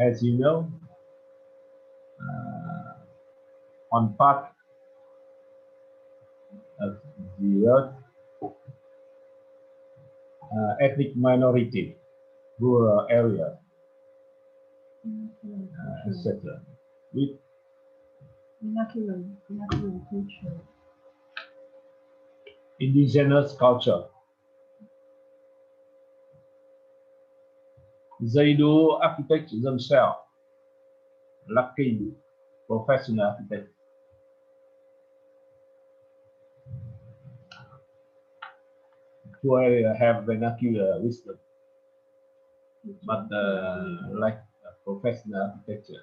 As you know, on part of the earth, ethnic minority, rural area, etc. With culture. Indigenous culture. They do architecture themselves, lucky professional architects. Who have vernacular wisdom, but like professional architecture.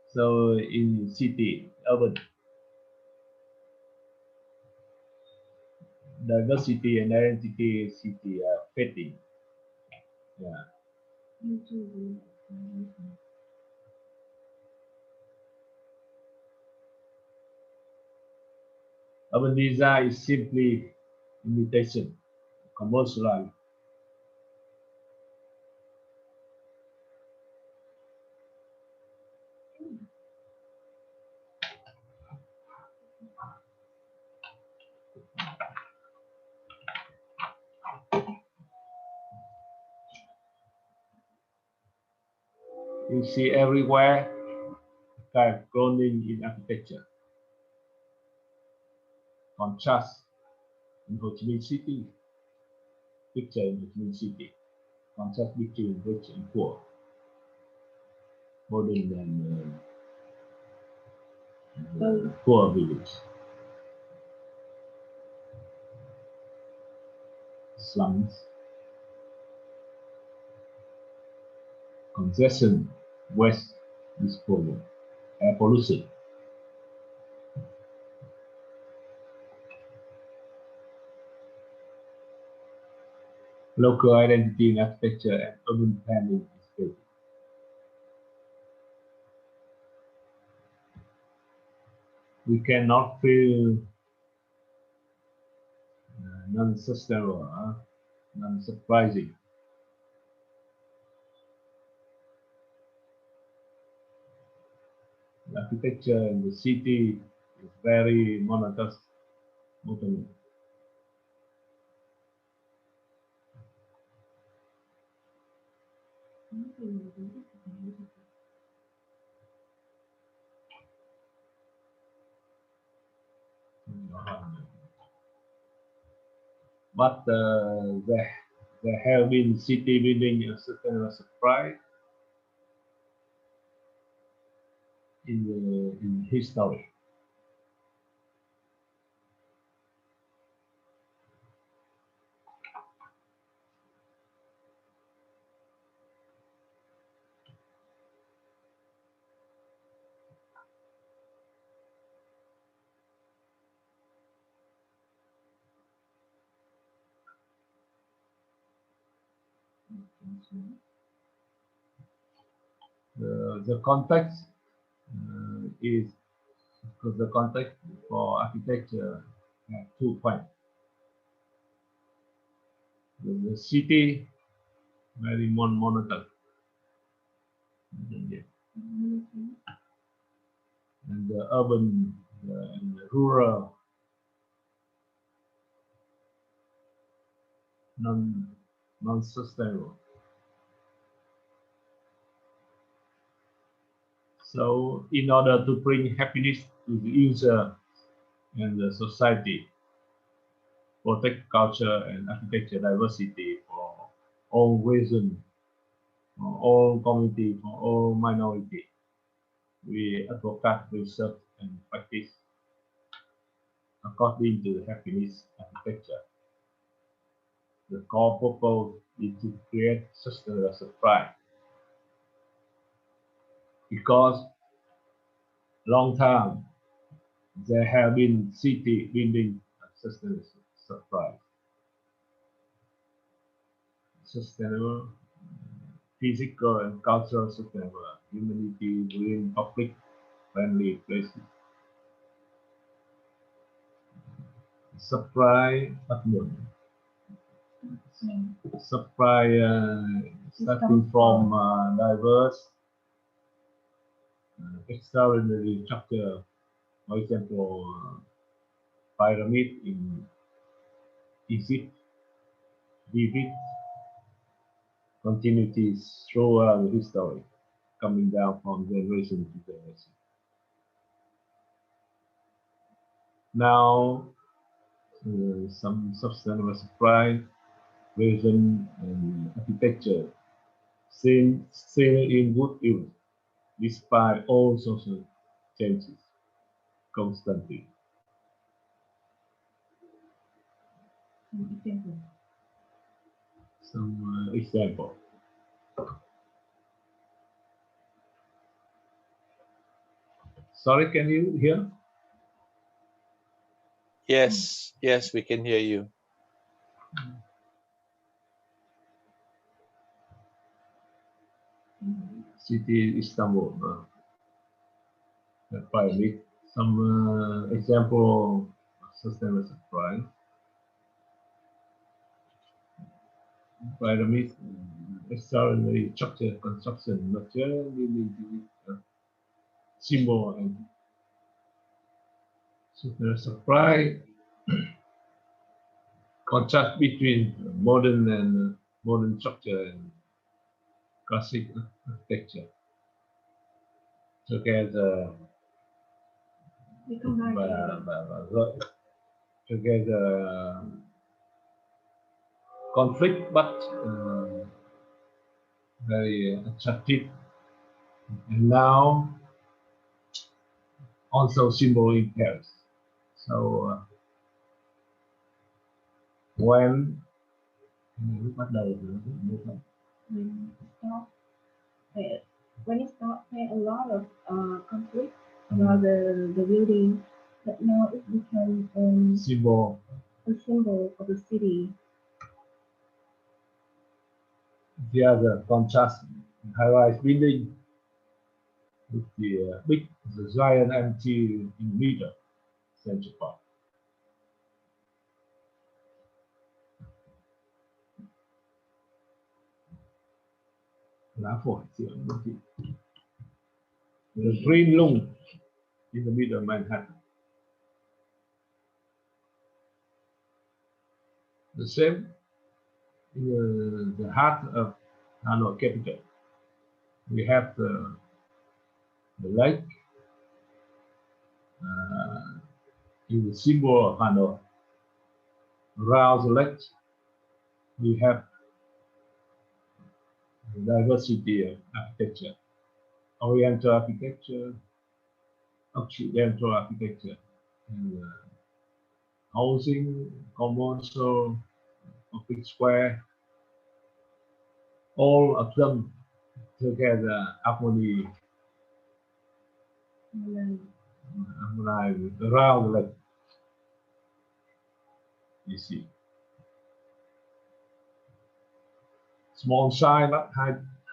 So in city, urban, diversity and identity city are fitting. Yeah. Urban design is simply imitation, commercialized. You see everywhere kind of cloning in architecture. Contrast in Ho Chi Minh City, picture in Ho Chi Minh City, contrast between rich and poor, modern and poor village, slums, congestion, waste disposal, air pollution. Local identity in architecture and urban planning is big. We cannot feel non-sustainable, non-surprising. The architecture in the city is very monotonous. But there have been city building a certain surprise in history. The context is because the context for architecture have 2 points. The city very monotonous, and the urban and the rural non-sustainable. So in order to bring happiness to the user and the society, protect culture and architecture diversity for all regions, for all community, for all minority, we advocate research and practice according to the happiness architecture. The core purpose is to create sustainable supply, because long time there have been city building sustainable supply, sustainable physical and cultural sustainable humanity within public friendly places. supply patrimony. Supply starting from diverse extraordinary structure, for example, pyramid in Egypt, vivid continuities throughout the history, coming down from generation to generation. Now, some sustainable supply, tourism, and architecture still in good use, despite all social changes constantly. Some example. Sorry, can you hear? Yes, yes, we can hear you. City Istanbul. Pyramid. Some example of sustainable supply. Pyramid, extraordinary structure, construction, material, symbol, and sustainable supply. Contrast between modern structure and classic architecture. Together, together conflict, but very attractive. And now also symbol in Paris. So when bắt đầu when it stopped, there a lot of conflict about the building, but now it became symbol a symbol of the city. The other contrast high-rise building with the giant empty in the middle, Central Park. Lá phổi xưởng đô thị. The green lung in the middle of Manhattan. The same in the heart of Hanoi capital. We have the lake is the symbol of Hanoi. Around the lake, we have the diversity of architecture, Oriental architecture, Occidental architecture, and housing, commercial, public square, all of them together harmony around the lake. You see, small size but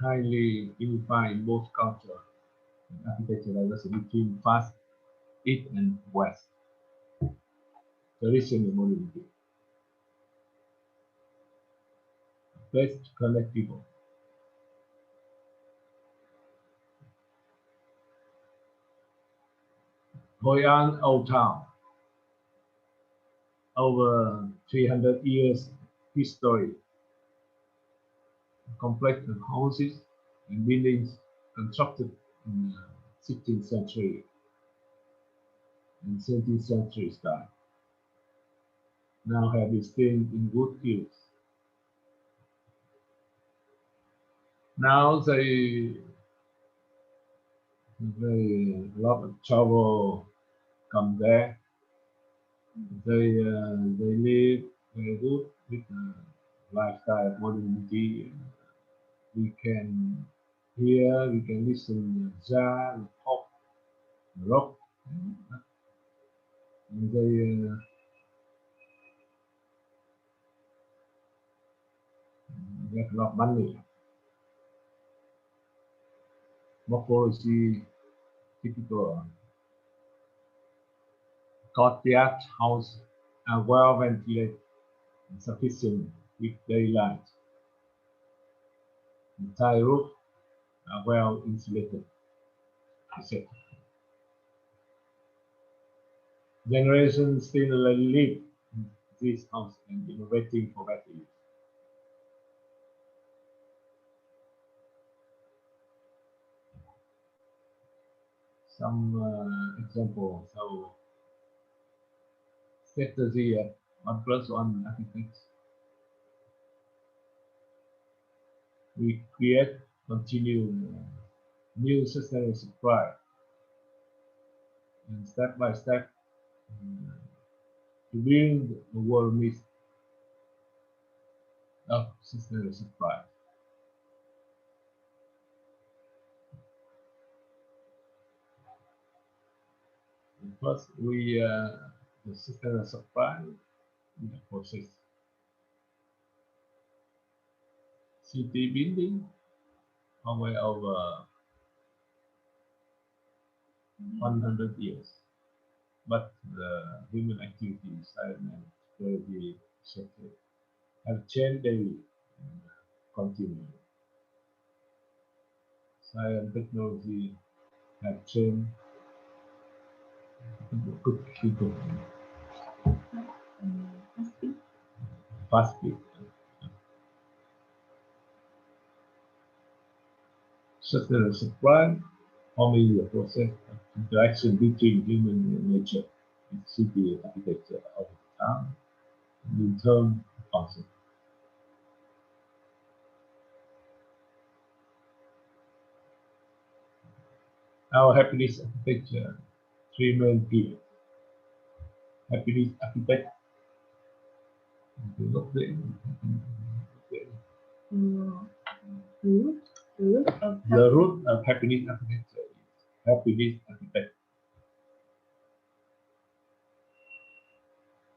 highly unified in both culture and architecture diversity between Fast, East, and West. Tradition and modernity. Best collectible. Hoang Old Town. Over 300 years history. Complex of houses and buildings constructed in the 16th century and 17th century style. Now have been still in good use. Now they very lot of trouble come there. They live very good with lifestyle of modernity. We can hear, we can listen jazz, pop, rock, and they get a lot of money. Morphology typical courtyard house are well ventilated and sufficient with daylight. The tile roof are well insulated. Generations still live in this house and innovating for better use. Some examples. So, strategy of 1+1 architects. We create, continue new sustainable supply, and step by step to build the world needs of sustainable supply. First, the sustainable supply in the process. City building over 100 years, but the human activity, science and technology sector have changed daily and continue. Science and technology have changed quickly, fast speed. Sustainable supply only the process of interaction between human and nature and city architecture of the town and in turn concept. Our happiness architecture, three main pillars. Happiness architect. The root of happiness architecture is happiness architect.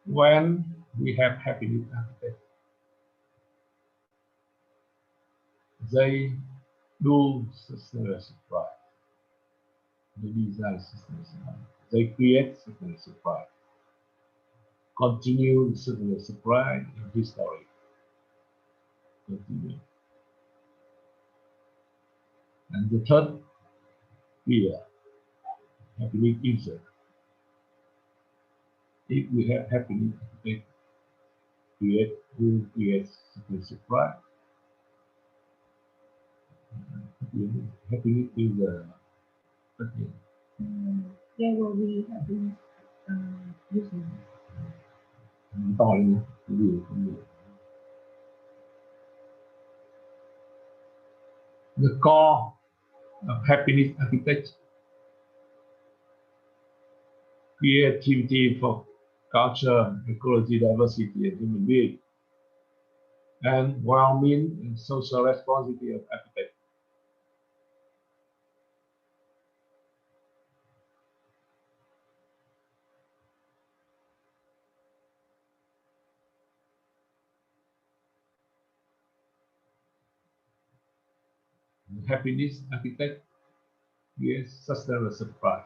When we have happiness architect, they do sustainable supply. They design sustainable supply. They create sustainable supply. Continue sustainable supply in history. Continue. And the third pillar, happiness user. If we have happiness architect, will create sustainable supply. Happiness user. There will be happiness users. The core of happiness architecture, creativity for culture, ecology, diversity, and human being, and well-being and social responsibility of architects. Happiness architect is sustainable supply.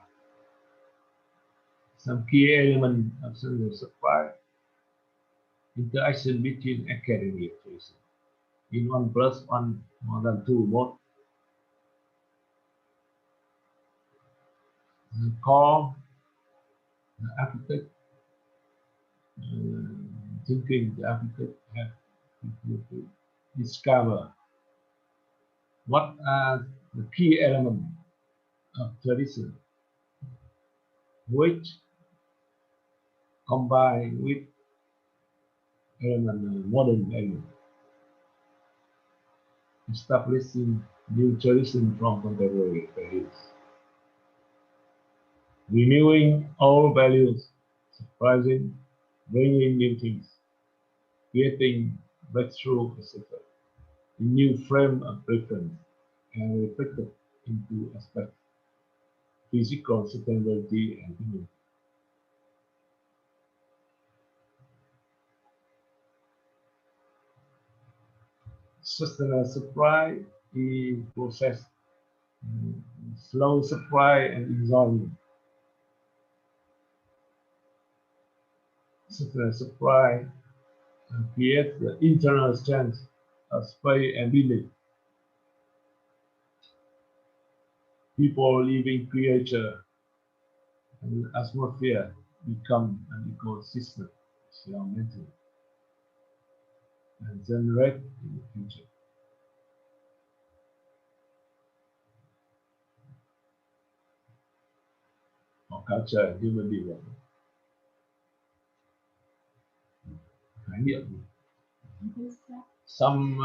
Some key elements of sustainable supply: interaction between academic education in 1+1 more than 2 mode. The core, the architect, thinking the architect have to discover what are the key elements of tradition which combine with modern value, establishing new tradition from contemporary values, renewing old values, surprising, bringing new things, creating breakthrough, etc. A new frame of reference and reflected into aspects physical sustainability and human. Sustainable supply is process, slow supply and enjoyment. supply and create the internal strength of space and building. People, living creature, and atmosphere become an ecosystem, experimental, and generate in the future. For culture and human development. Khái niệm. Some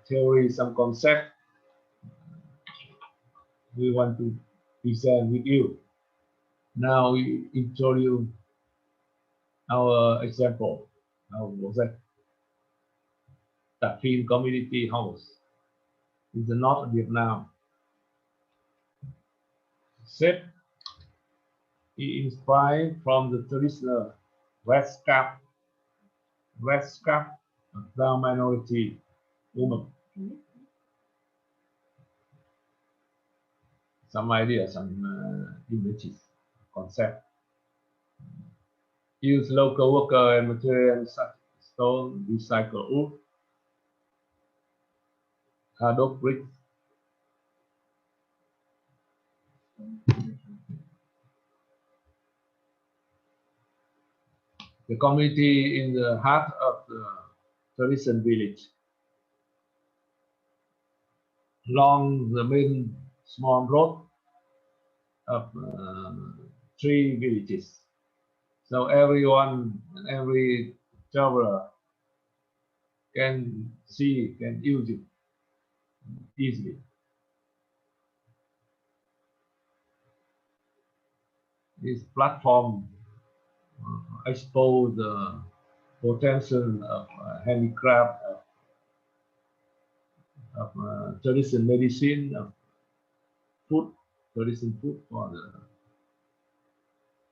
theory, some concept we want to present with you. Now we introduce our example, our project. Tapin Community House in the north of Vietnam. Set inspired from the traditional red scarf of the minority woman. Some ideas, some images, concept. Use local worker and materials such as stone, recycled wood, adobe bricks. The community in the heart of the tradition village. Along the main small road of 3 villages. So everyone, every traveler can see, can use it easily. This platform expose the potential of handicraft, of traditional medicine, of food, traditional food for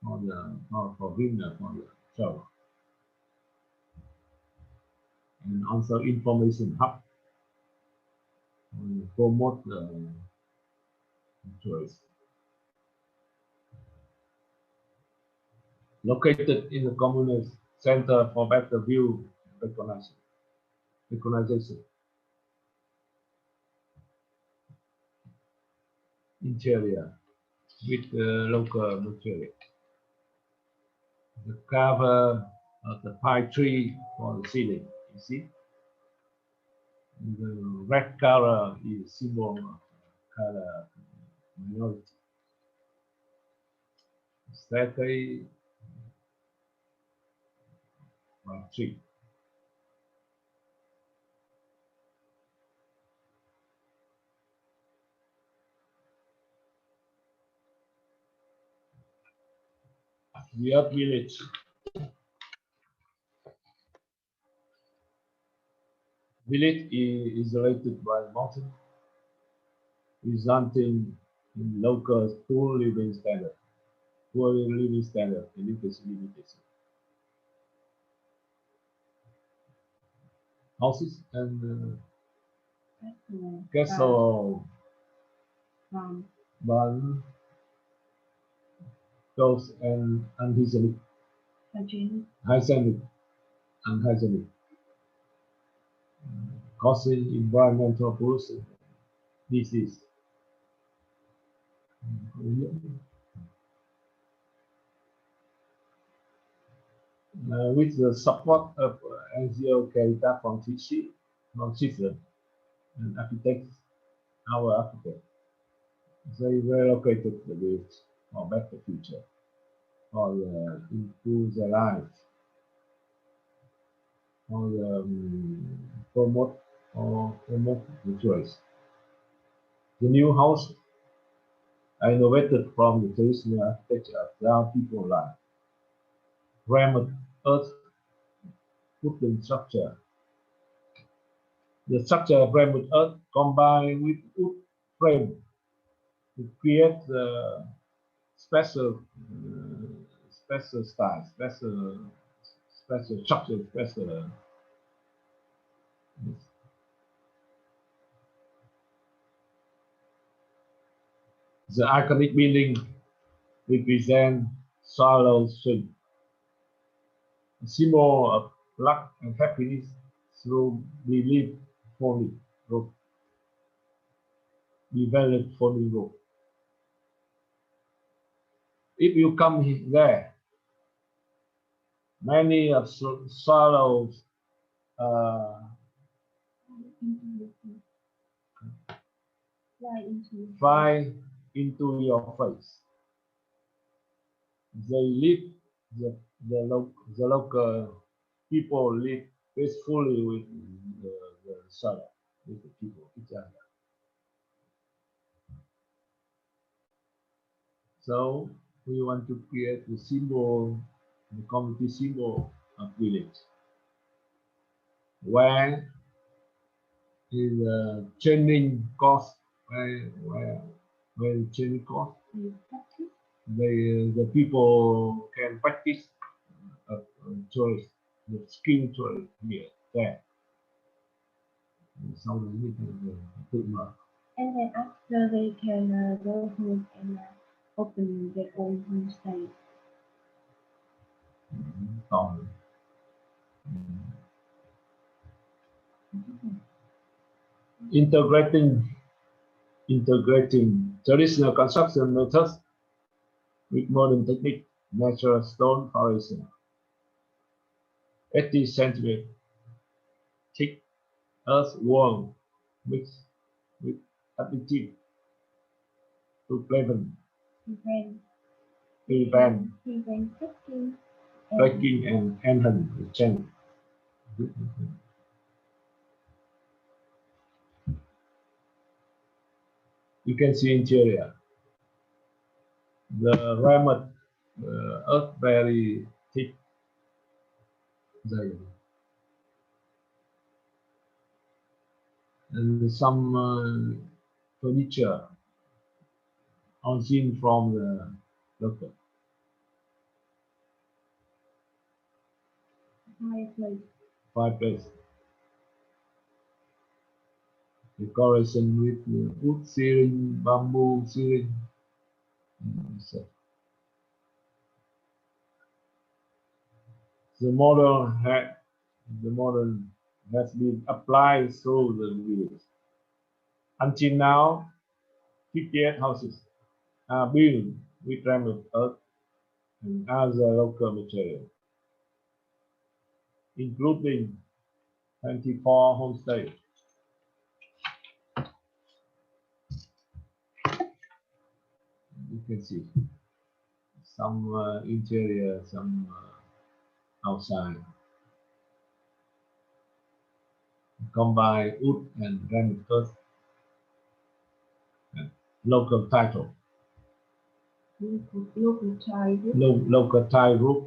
winter, for the travel, and also information hub to promote the tourists. Located in the communal center for better view recognition. Interior with the local material. The cover of the pine tree for the ceiling, you see. The red color is symbol of color minority. Staircase, pine tree. Viet village. Village is isolated by the mountain, resulting in local poor living standard. Poor living standard, limitation. Houses and castle, barn, those and unhygienic, unhygienic, causing environmental pollution, disease. With the support of NGO Caritas from Switzerland and architects, our architects, they relocated the village for better future, for improve their lives, for promote the choice. The new house are innovated from the traditional architecture of their people life. Framed earth wooden structure. The structure framed earth combined with wood frame to create the special style, special structure, special. The iconic building represent swallow swing. a symbol of luck and happiness through belief folly rope. Develop folly rope. If you come there, many of sorrows fly into your face. They live the local people live peacefully with the sorrow, with the people, each other. So we want to create the symbol, the community symbol of village, where is a training course, where training course, the people can practice tourist, the skill tourist here, there. Sau đấy mình phải tự mở. And then after they can go home and open their own homestay. Còn integrating traditional construction methods with modern technique, natural stone foundation, 80 centimeter thick earth wall mixed with additive to prevent cracking and enhance the chain. You can see interior. The rammed earth very thick. And some furniture are seen from the local fireplace. Decoration with wood ceiling, bamboo ceiling. So the modern has been applied through the years. Until now, 58 houses are built with rammed earth and other local material, including 24 homestays. You can see some interior, some outside. Combine wood and rammed earth. Local title. Local Thai roof. Local Thai roof.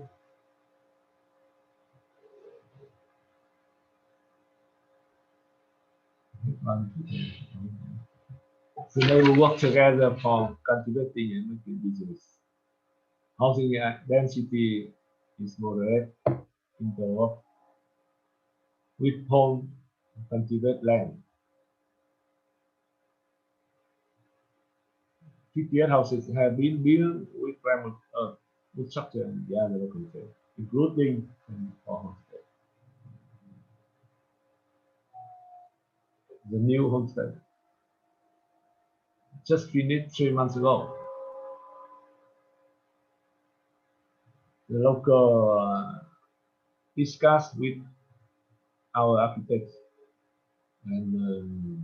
So they will work together for cultivating and making business. Housing density is moderate in the work with home cultivate land. 58 houses have been built with rammed earth, with structure and the other local material, including 24 homestead. The new homestead just finished 3 months ago. The local discussed with our architects and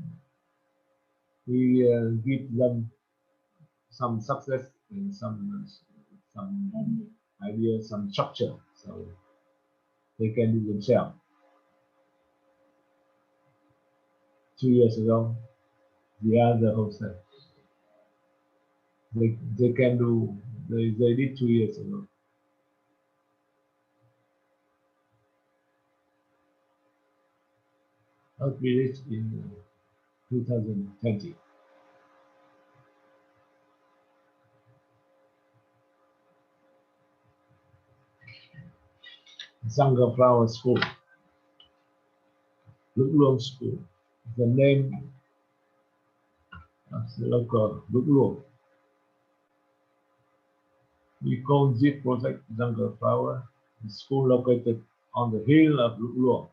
we give them some success and some idea, some structure, so they can do themselves. 2 years ago, the other homestead they can do. They did 2 years ago. Earth Village in 2020. Sangha Flower School, Luk Luang School, the name of the local Luk Luang. We call this project Sangha Flower The school located on the hill of Luong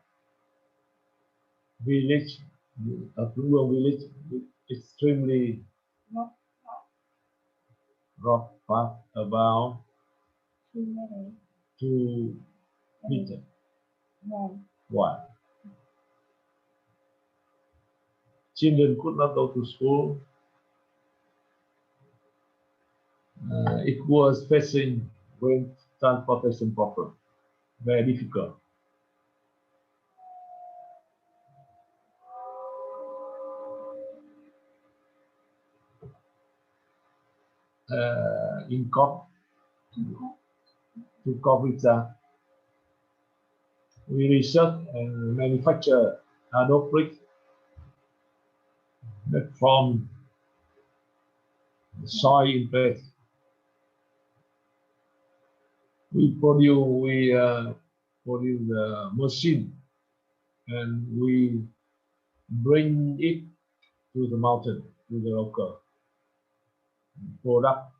village, with extremely Not rough path about too many. 2 meters One. wide. Children could not go to school. It was facing great transportation problem, very difficult. In COP, to cope with that, we research and manufacture adobe brick made from the soil in place. We produce the machine and we bring it to the mountain, to the local product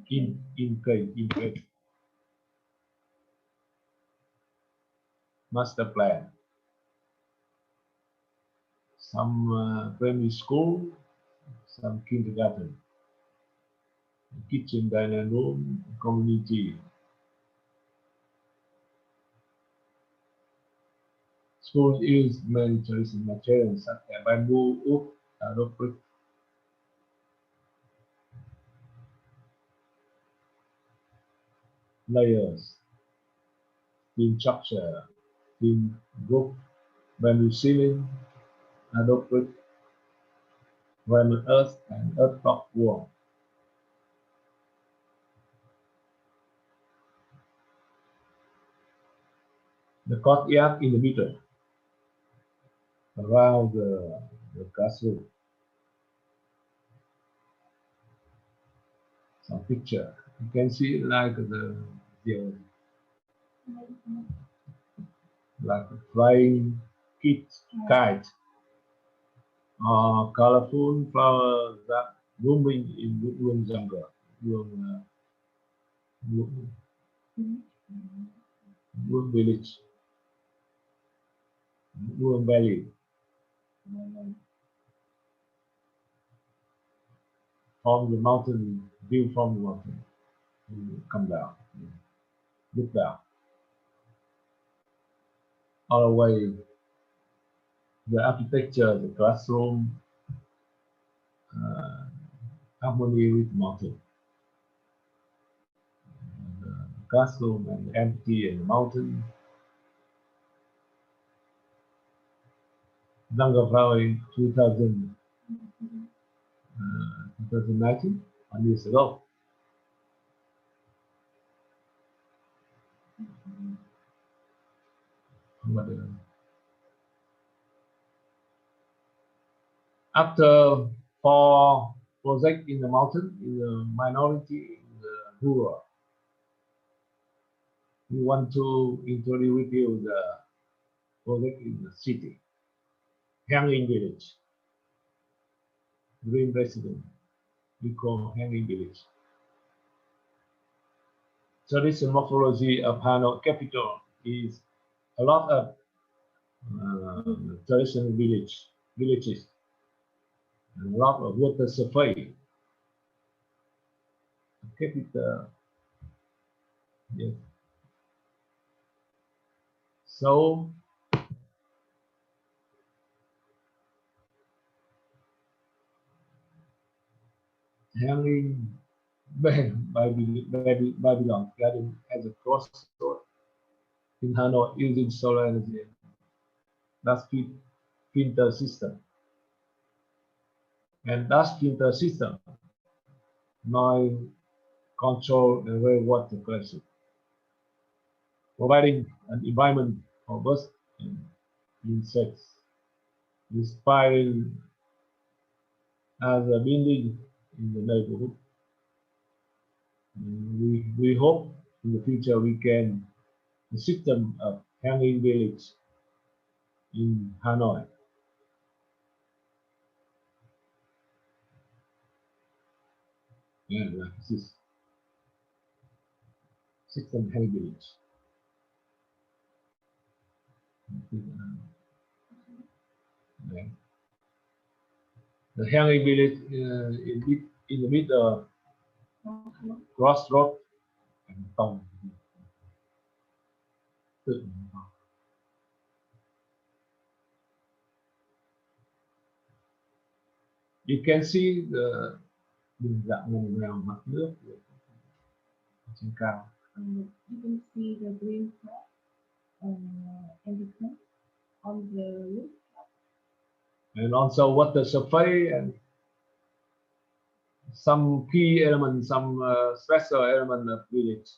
in place. Master plan. Some primary school, some kindergarten, kitchen, dining room, community. School use many traditional materials such as bamboo, wood, adobe brick. Layers, thin structure, thin roof, bamboo ceiling, adobe brick, ramen earth, and earth block wall. The courtyard in the middle, around the classroom. Some picture. You can see like like a flying kite, colorful flowers that blooming in Woodland jungle, Wood village, Wood valley, from the mountain, view from the mountain. You come down, look down. All the way, the architecture, the classroom, harmony with mountain. The classroom and empty and mountain. Jungle flowering 2019, 1 years ago. But, after 4 projects in the mountain, in the minority, in the rural, we want to introduce with you the project in the city, Hanging Village, Green Resident, we call Hanging Village. Traditional morphology of Hanoi capital is a lot of traditional villages, and a lot of water surface. Capital, yes. So hanging Babylon Garden as a crossroad in Hanoi using solar energy. That's filter system. And that's filter system, noise control and rainwater collection, providing an environment for birds and insects, inspiring as a building in the neighborhood. We hope in the future we can the system of hanging village in Hanoi. Yeah, like this. System Hanoi village. Yeah. The Hanoi village in the middle crossroad and Tong. You can see the đường dạng ngầm nghèo mặt nước trên cao. You can see the green top and the top on the roof. And also water supply and some key element, some special element of village.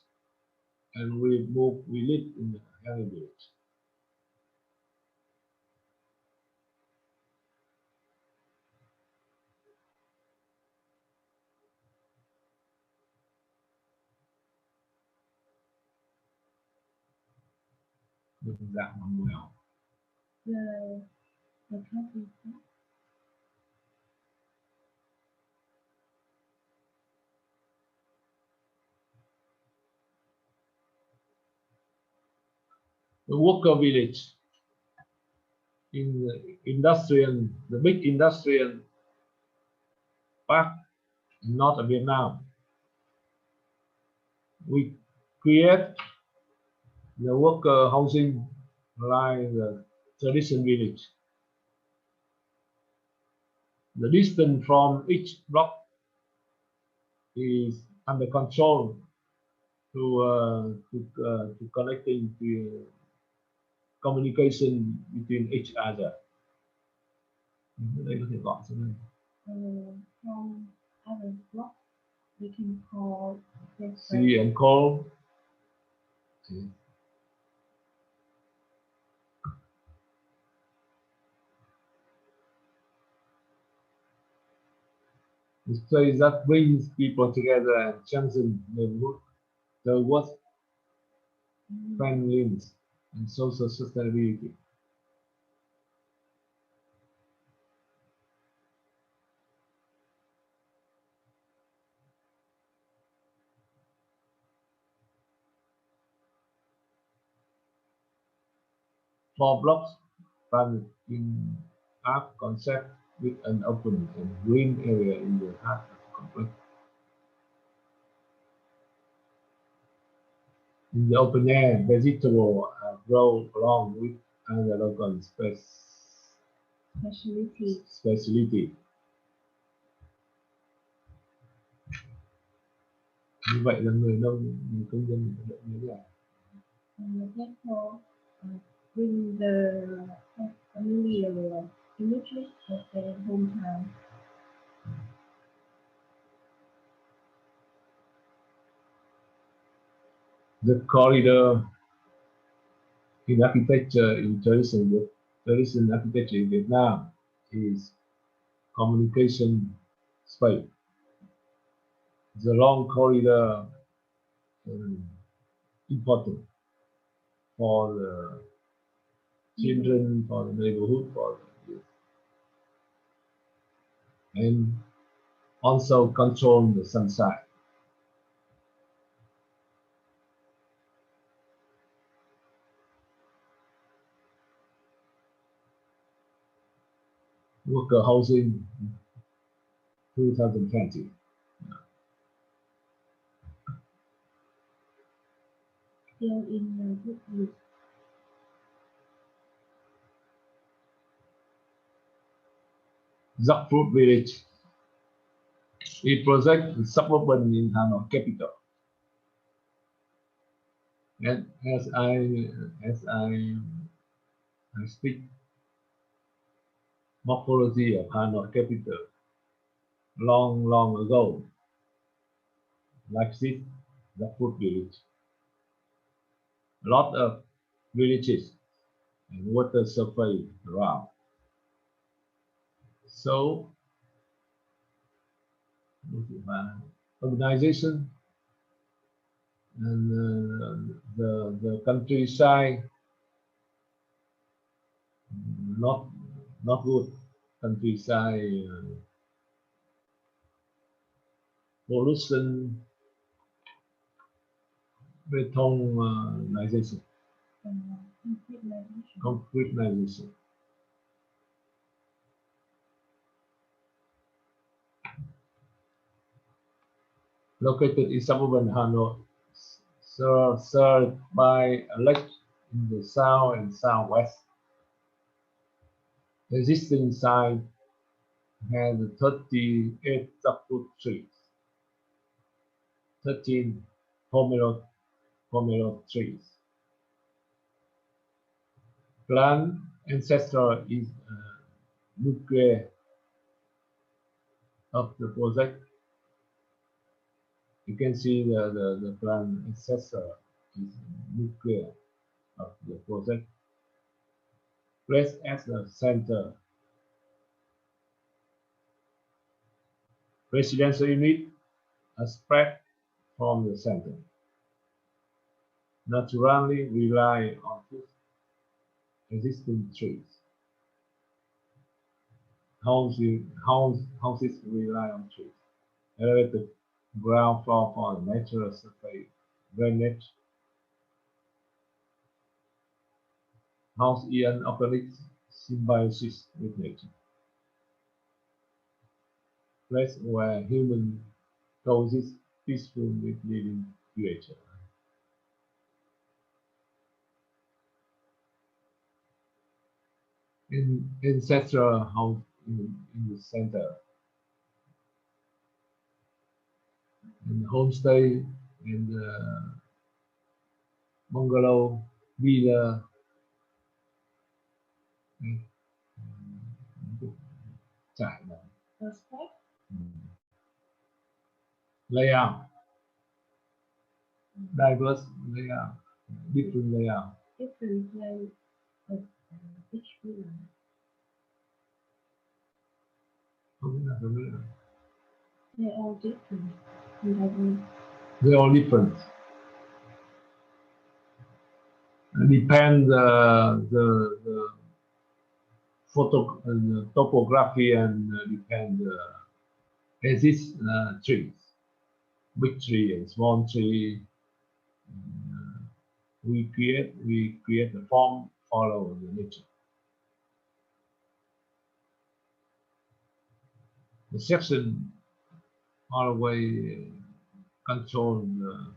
And we live in the Hanoi village. Đường dạng ngầm nghèo. The countryside. The worker village in the big industrial park in North of Vietnam. We create the worker housing like the tradition village. The distance from each block is under control to connecting to communication between each other. Đây có thể gọi cho nên. From other blocks, we can call See and call. Okay. This place that brings people together and strengthens the work friendliness and social sustainability. Four blocks run in arc concept with an open and green area in the heart of the complex. In the open air, vegetables grow along with other local specialty. Như vậy là người công dân được như thế And therefore, bring the familiar images of their hometown. The corridor in architecture in traditional architecture in Vietnam is communication space. The long corridor important for the children, for the neighborhood, for the youth, and also control the sunshine. Worker housing 2020. Still in good use. Duck Fruit Village. We project the suburban in Hanoi capital. And as I speak morphology of Hanoi capital long ago, like this, the food village. A lot of villages and water supply around. So, urbanization and the countryside not good. Countryside pollution betonization, concretization. concretization. Located in suburban Hanoi, served by a lake in the south and southwest. The existing site has 38 jackfruit trees, 13 pomelo trees. Plant ancestor is nucleus of the project. You can see the plant ancestor is nucleus of the project. Placed at the center. Residential unit are spread from the center. Naturally rely on existing trees. Houses rely on trees. Elevated ground floor for natural surface drainage. House is an organic symbiosis with nature. Place where human coexist peaceful with living creature. Ancestral house in the center. And homestay and bungalow, villa, trải nghiệm. Aspect. Layout, diverse layout, different layout. Different plan of each villa. They're all different. They're all different. Depend the photo, the topography, and depend exist trees, big tree and small tree. We create the form, follow the nature. The section always control the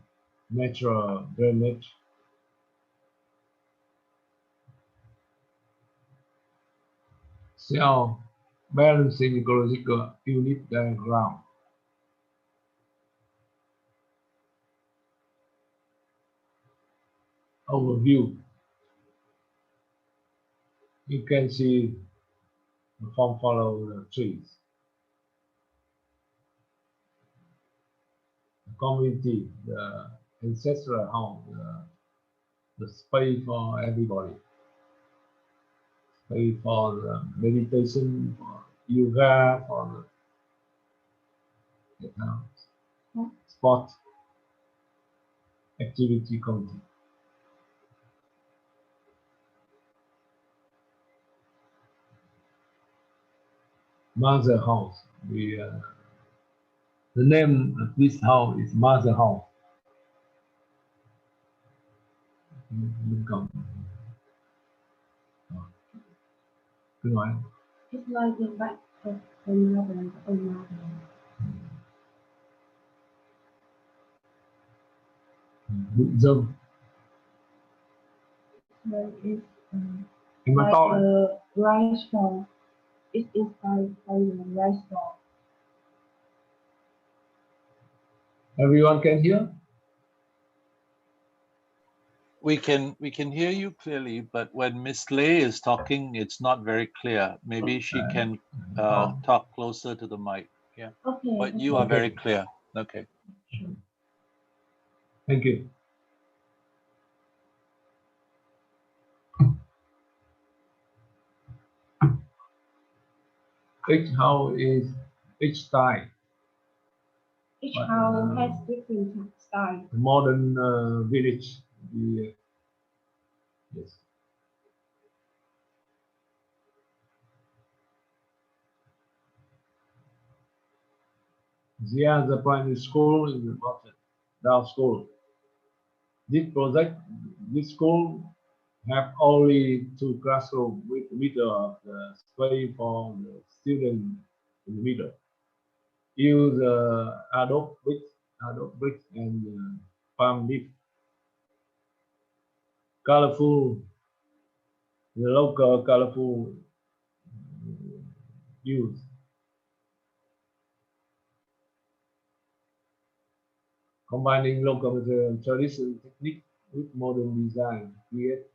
natural drainage. Cell balancing ecological unit diagram. Overview. You can see the form follow the trees. The community, the ancestral home, the space for everybody. Space for the meditation, for yoga, for the sport, activity content. Mother house. The name of this house is Mother house. Cứ nói. It's like the back of the mother. Bụi dơm. There is Em nói like to lên. a rice ball. It is by the rice ball. Everyone can hear? We can hear you clearly, but when Miss Lei is talking, it's not very clear. Maybe she can talk closer to the mic. Yeah. Okay. But you are very clear. Okay. Sure. Thank you. Each house is each style. Each house has different style. The modern village. Yes. There the primary school is the down school. This school have only 2 classrooms with the middle of the space for the student in the middle. Use adobe bricks and palm leaf. Colorful, the local colorful use. Combining local material and traditional technique with modern design create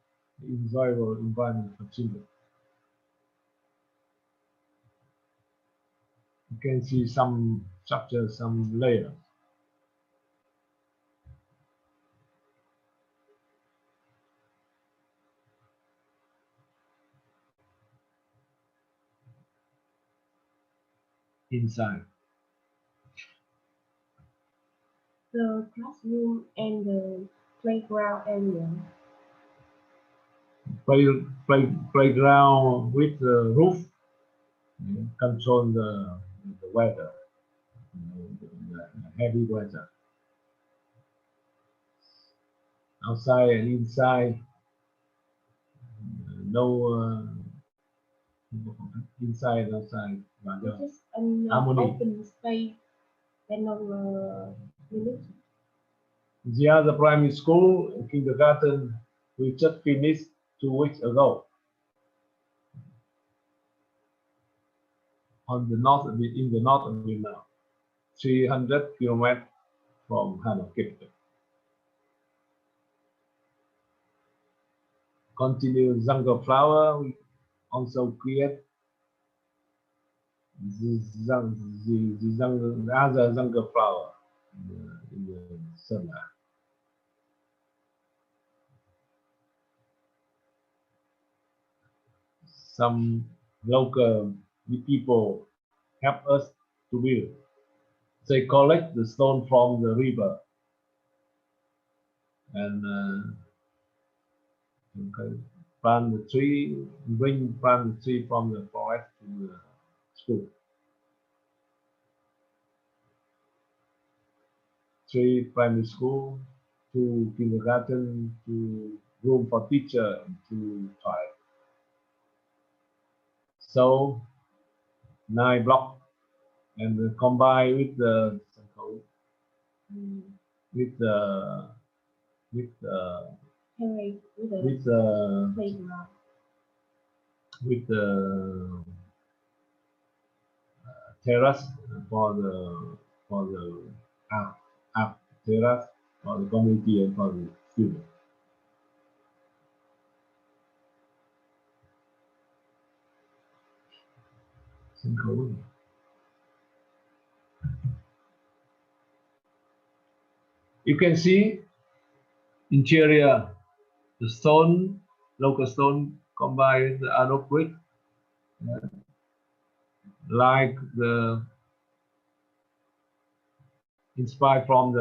an enjoyable environment for children. You can see some structures, some layers. Inside. The classroom and the playground area. Playground with the roof control the weather, the heavy weather. Outside and inside, no inside and outside. This is an harmony. open space and no limit. The other primary school and kindergarten we just finished 2 weeks ago. In the north of Vietnam, 300 kilometers from Hanoi capital. Continue jungle flower. We also create the other jungle flower in the sunlight. Some local people help us to build. They collect the stone from the river and plant the tree, plant the tree from the forest to the school. 3 primary school, 2 kindergarten, 2 room for teacher, and 2 toilet. So 9 blocks and combine with the with the Playground. with the terrace for the terrace for the community and for the students. You can see interior, the stone, local stone combined with the adobe brick, like the inspired from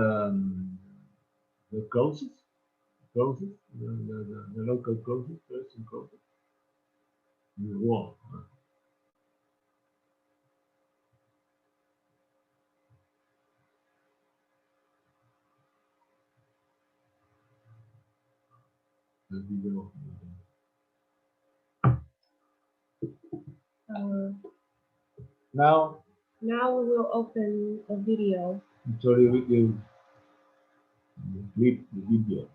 the clothes, the local clothes, Persian clothes, the wall. The video. Now we will open a video. Sorry, we will clip the video.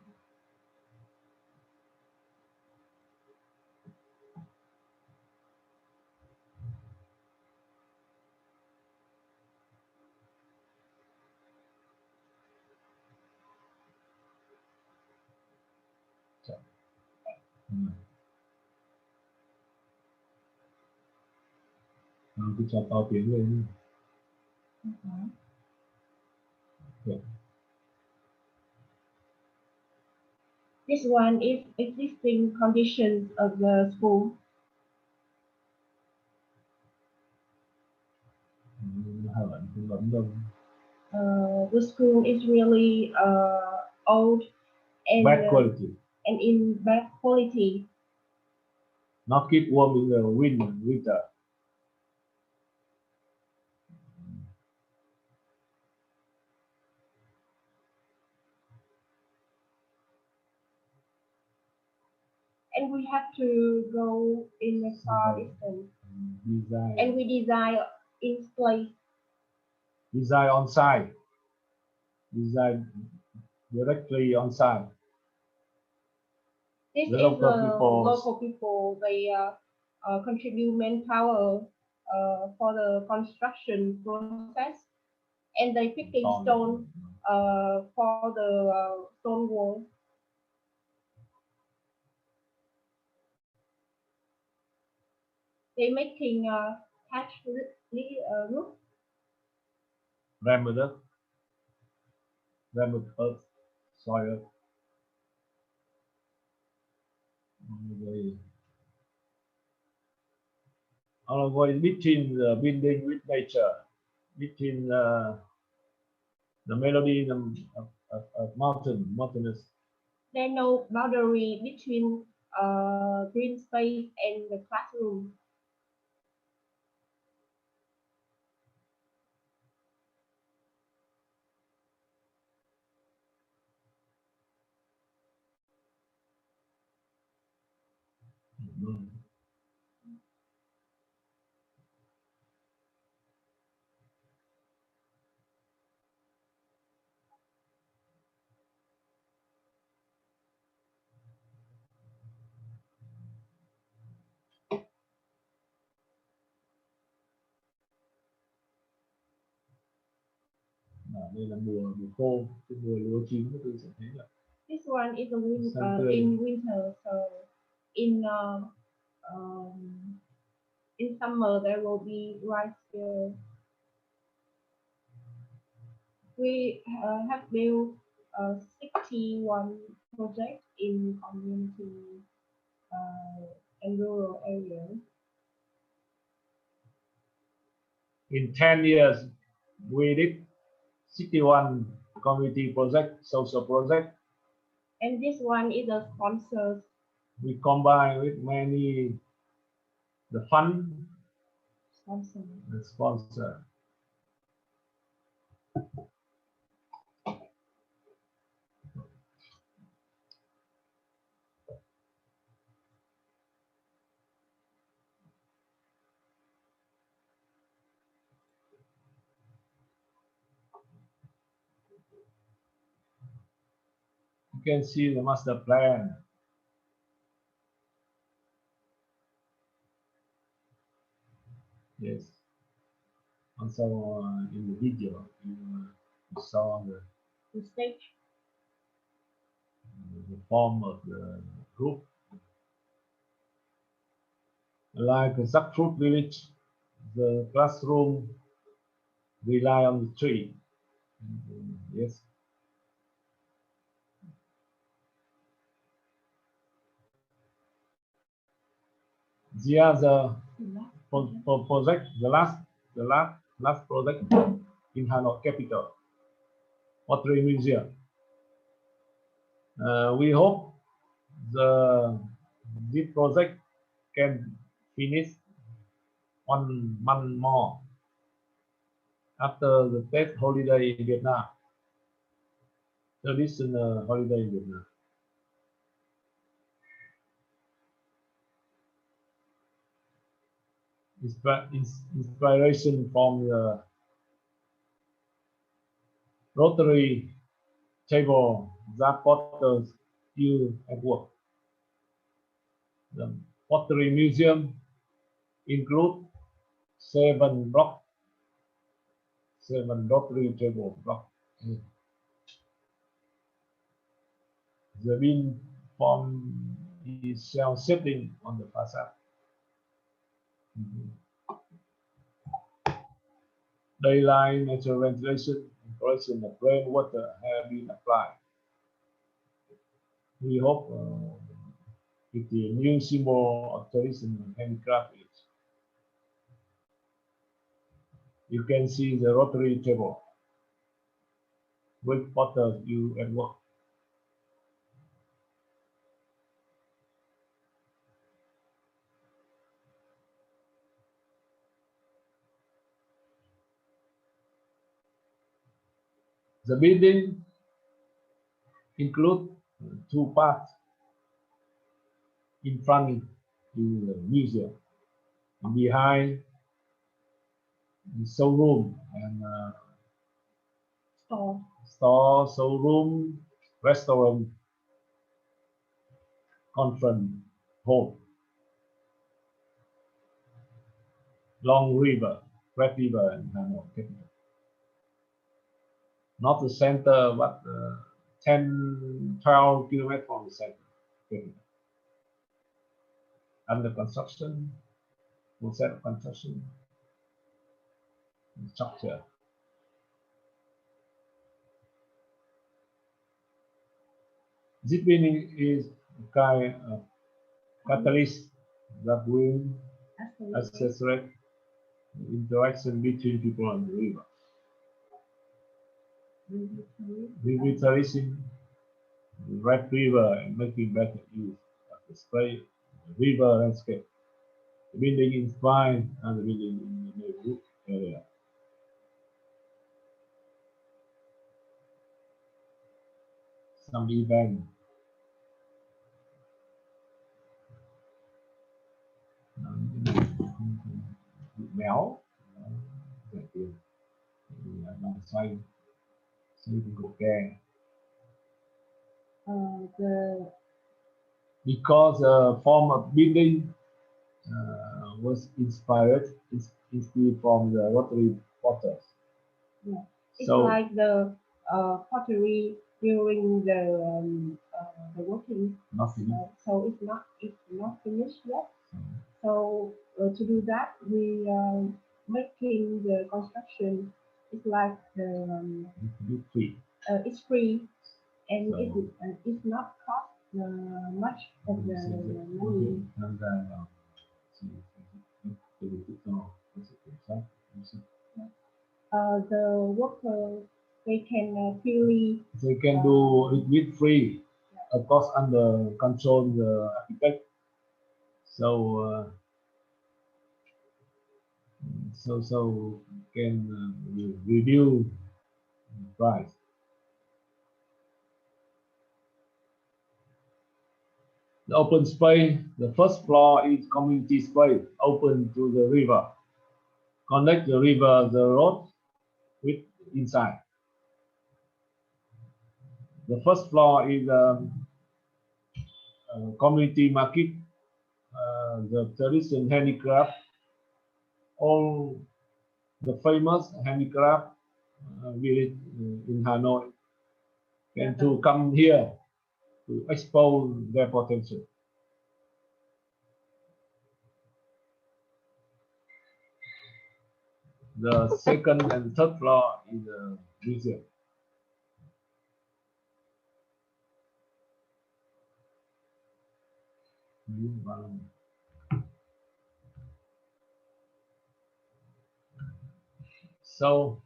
Cứ cho to tiếng lên. Okay. This one is existing conditions of the school. The school is really old and bad quality. And in bad quality. Not keep warm in the winter. have to go in a far distance, and we design in place. Design on site. Design directly on site. This The is local the people- local people. They contribute manpower for the construction process, and they picking stone for the stone wall. They making thatch roof. Rammed earth, soil. Between the building with nature, between the melody of mountainous. There's no boundary between green space and the classroom. Đây là mùa khô, cái mùa lúa chín các tôi sẽ thấy là This one is a in winter, so in in summer there will be rice field. We have built 61 projects in community and rural areas. in 10 years we did 61 community project, social project. And this one is a sponsor. We combine with many the fund Sponsor. and sponsor. You can see the master plan. Yes. Also in the video, you saw The stage. the form of the group. Like a Sackfruit village, the classroom rely on the tree. Yes. The other project, the last project in Hanoi capital, Pottery Museum. We hope this project can finish 1 month more after the Tết holiday in Vietnam, traditional holiday in Vietnam. Inspiration from the Rotary table that potters use at work. The Pottery Museum includes 7 blocks, 7 rotary table blocks. The beam form is self-setting on the facade. Daylight, natural ventilation, and collection of rainwater have been applied. We hope it's a new symbol of traditional handicraft. You can see the rotary table with potters use at work. The building includes 2 parts. In front is the museum, and behind the showroom and store, showroom, restaurant, conference hall. Long River, Red River in Hanoi. Not the center, but 10, 12 kilometers from the center. Under construction, process of construction, structure. This meaning is a kind of catalyst that will accelerate the interaction between people and the river. Revitalizing the Red River and making better use of the space, the river landscape. The building is fine and the building in the neighborhood area. Some event. Méo rẻ tiền thì làm xoay cái cột kè. Because the form of building was inspired from the rotary potters. Yeah. It's So, like the pottery during the working. not finished. So it's not finished yet. So to do that, we making the construction. It's like It's free. it's free, and So, it's not cost much of the money. The workers, they can freely. They can do it with free, of course, under control the architect. So can reduce the price. The open space, the first floor is community space open to the river. Connect the river, the road with inside. The first floor is community market, the traditional handicraft, all the famous handicraft village in Hanoi can to come here to expose their potential. The second and third floor is the museum. So,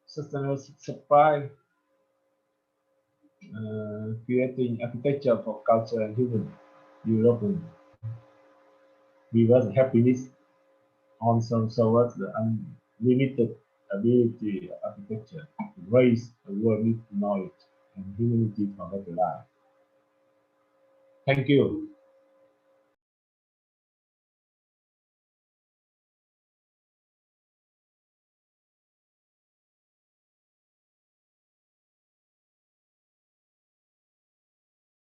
sustainable supply, creating architecture for culture and human development. Viewers happiness also serves the unlimited ability of architecture to raise the world with knowledge and humanity for better life. Thank you.